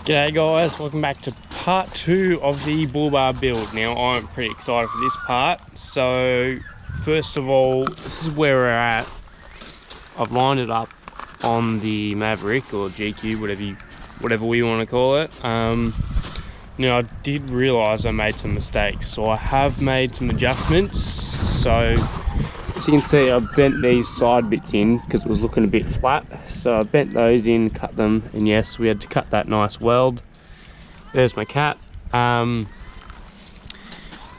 G'day guys, welcome back to part 2 of the bull bar build. Now I'm pretty excited for this part. So first of all, this is where we're at. I've lined it up on the Maverick or GQ, whatever we want to call it. Now I did realise I made some mistakes, so I have made some adjustments. So as you can see, I bent these side bits in because it was looking a bit flat. So I bent those in, cut them, and yes, we had to cut that nice weld. There's my cat. And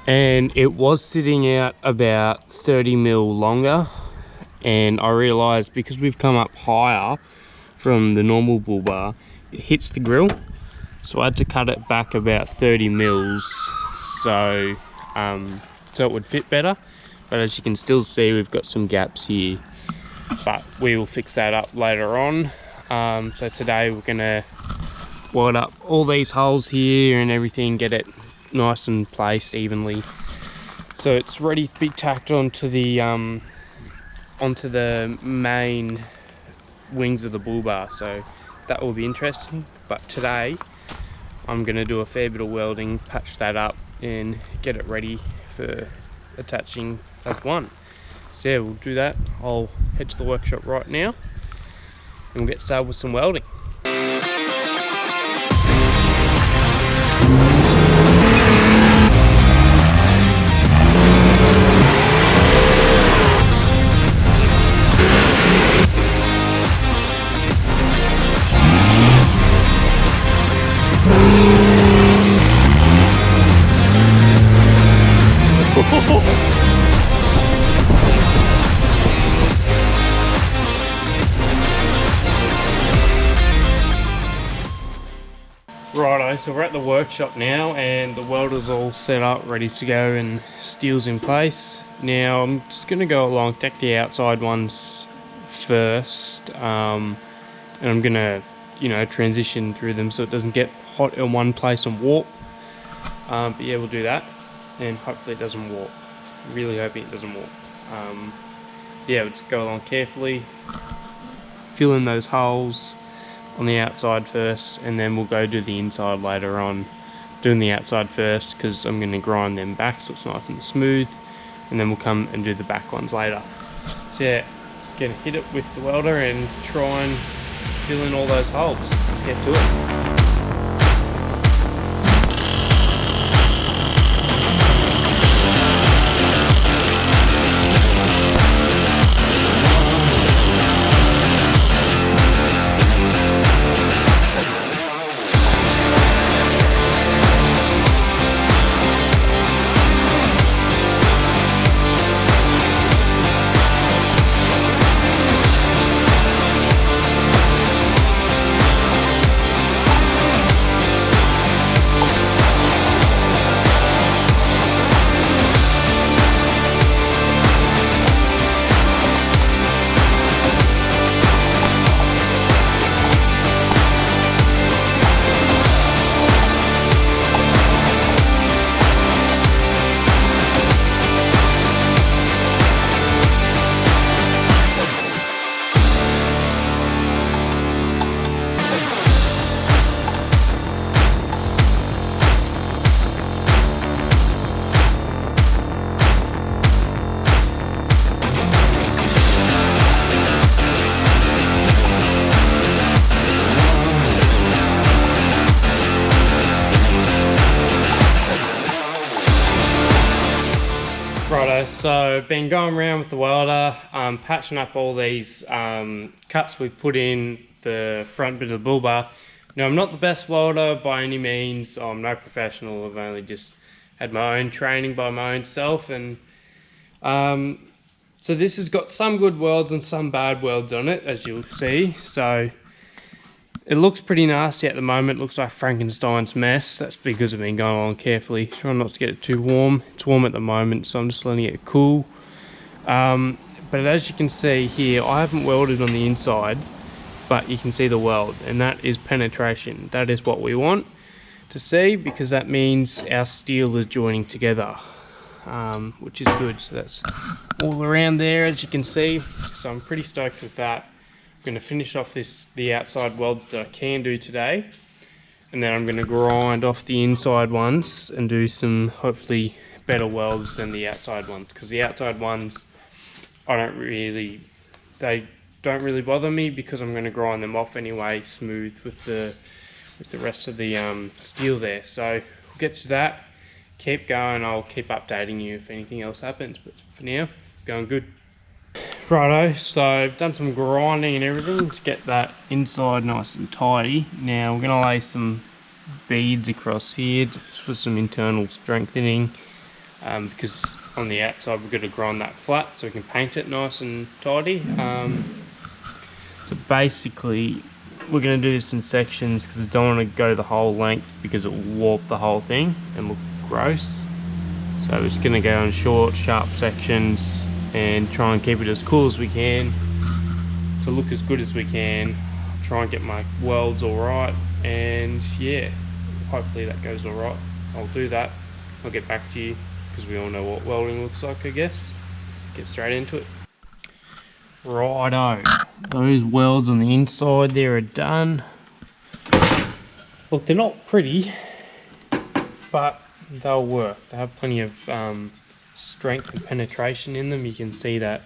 it was sitting out about 30 mil longer. And I realised because we've come up higher from the normal bull bar, it hits the grill. So I had to cut it back about 30 mils so it would fit better. But as you can still see, we've got some gaps here, but we will fix that up later on. So today we're gonna weld up all these holes here and everything, get it nice and placed evenly, so it's ready to be tacked onto the main wings of the bull bar. So that will be interesting. But today I'm gonna do a fair bit of welding, patch that up and get it ready for attaching as one. So yeah, we'll do that. I'll head to the workshop right now and we'll get started with some welding. Righto, so we're at the workshop now and the welder's all set up, ready to go, and steel's in place. Now I'm just going to go along, take the outside ones first, and I'm going to, transition through them so it doesn't get hot in one place and warp. But yeah, we'll do that, and hopefully it doesn't warp. Really hoping it doesn't warp. Yeah, we'll just go along carefully, fill in those holes on the outside first, and then we'll go do the inside later on. Doing the outside first because I'm going to grind them back so it's nice and smooth, and then we'll come and do the back ones later. So yeah, gonna hit it with the welder and try and fill in all those holes. Let's get to it. Righto, so been going around with the welder, patching up all these cuts we've put in the front bit of the bull bar. Now I'm not the best welder by any means, I'm no professional, I've only just had my own training by my own self, and so this has got some good welds and some bad welds on it, as you'll see. So it looks pretty nasty at the moment, looks like Frankenstein's mess. That's because I've been going along carefully, trying not to get it too warm. It's warm at the moment, so I'm just letting it cool. But as you can see here, I haven't welded on the inside, but you can see the weld, and that is penetration. That is what we want to see, because that means our steel is joining together, which is good. So that's all around there, as you can see. So I'm pretty stoked with that. I'm going to finish off the outside welds that I can do today, and then I'm going to grind off the inside ones and do some hopefully better welds than the outside ones, because the outside ones they don't really bother me because I'm going to grind them off anyway smooth with the rest of the steel there. So we'll get to that, keep going, I'll keep updating you if anything else happens, but for now, going good. Righto, so I've done some grinding and everything to get that inside nice and tidy. Now we're going to lay some beads across here just for some internal strengthening, because on the outside we're going to grind that flat so we can paint it nice and tidy. So basically we're going to do this in sections because I don't want to go the whole length because it will warp the whole thing and look gross. So we're just going to go in short, sharp sections and try and keep it as cool as we can to look as good as we can. Try and get my welds alright, and yeah, hopefully that goes alright. I'll do that. I'll get back to you because we all know what welding looks like, I guess. Get straight into it. Righto, those welds on the inside there are done. Look, they're not pretty, but they'll work. They have plenty of strength and penetration in them. You can see that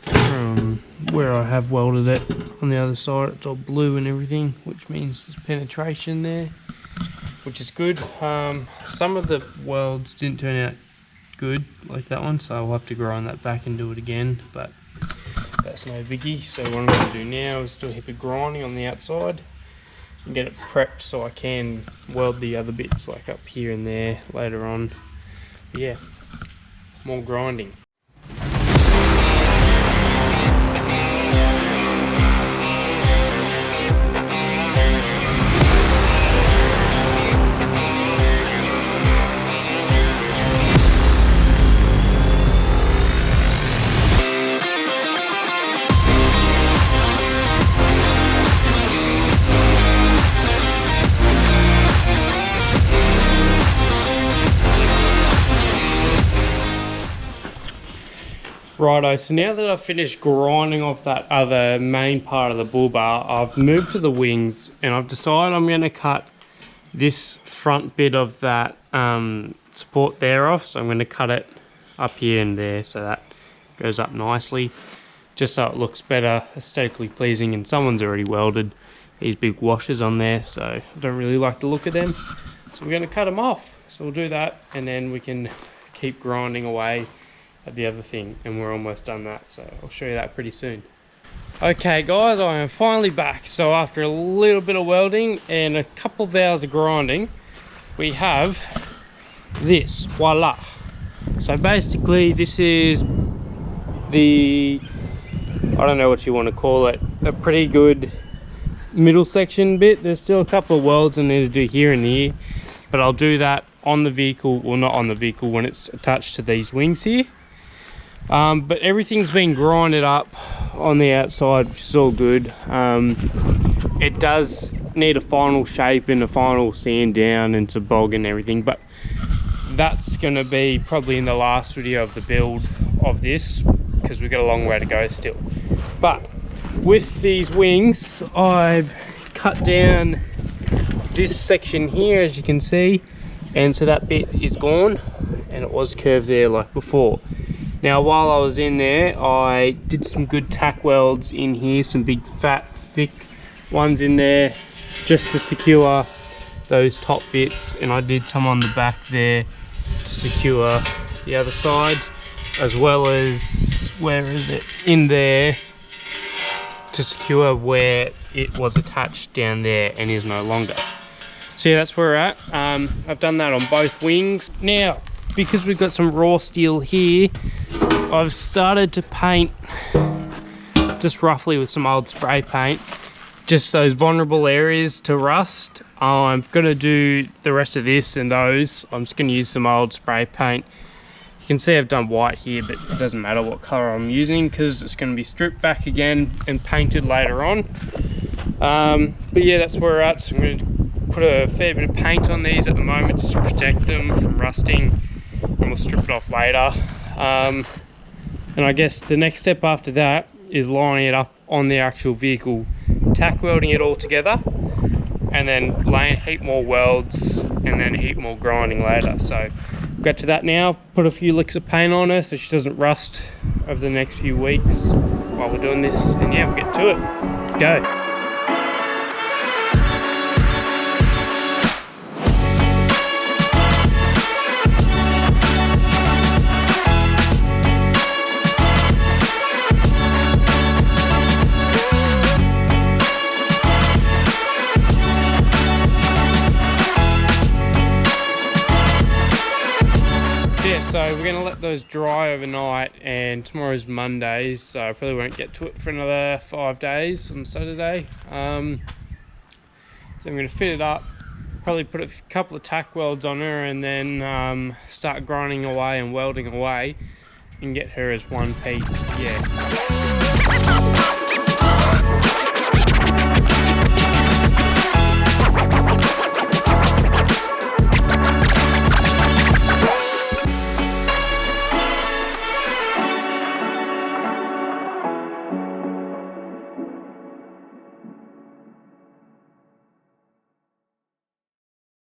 from where I have welded it. On the other side it's all blue and everything, which means there's penetration there, which is good. Some of the welds didn't turn out good, like that one, so I'll have to grind that back and do it again, but that's no biggie. So what I'm going to do now is do a heap of grinding on the outside and get it prepped so I can weld the other bits like up here and there later on. But yeah, more grinding. Righto, so now that I've finished grinding off that other main part of the bull bar, I've moved to the wings and I've decided I'm going to cut this front bit of that support there off. So I'm going to cut it up here and there so that goes up nicely, just so it looks better, aesthetically pleasing. And someone's already welded these big washers on there, so I don't really like the look of them. So we're going to cut them off. So we'll do that and then we can keep grinding away at the other thing, and we're almost done that, so I'll show you that pretty soon. Okay guys, I am finally back. So after a little bit of welding and a couple of hours of grinding, we have this, voila. So basically this is the, I don't know what you want to call it, a pretty good middle section bit. There's still a couple of welds I need to do here and here, but I'll do that on the vehicle, well not on the vehicle, when it's attached to these wings here. But everything's been grinded up on the outside, which is all good. It does need a final shape and a final sand down and to bog and everything, but that's going to be probably in the last video of the build of this, because we've got a long way to go still. But with these wings, I've cut down this section here, as you can see, and so that bit is gone and it was curved there like before. Now while I was in there, I did some good tack welds in here, some big fat thick ones in there just to secure those top bits, and I did some on the back there to secure the other side, as well as, where is it, in there to secure where it was attached down there and is no longer. So yeah, that's where we're at. I've done that on both wings. Now because we've got some raw steel here, I've started to paint just roughly with some old spray paint, just those vulnerable areas to rust. I'm going to do the rest of this and those. I'm just going to use some old spray paint. You can see I've done white here, but it doesn't matter what color I'm using because it's going to be stripped back again and painted later on. But yeah, that's where we're at. So I'm going to put a fair bit of paint on these at the moment just to protect them from rusting, and we'll strip it off later. And I guess the next step after that is lining it up on the actual vehicle, tack welding it all together, and then laying a heap more welds and then a heap more grinding later. So we'll get to that now, put a few licks of paint on her so she doesn't rust over the next few weeks while we're doing this, and yeah, we'll get to it. Let's go. So we're going to let those dry overnight, and tomorrow's Monday, so I probably won't get to it for another 5 days on Saturday. So I'm going to fit it up, probably put a couple of tack welds on her, and then start grinding away and welding away and get her as one piece. Yeah.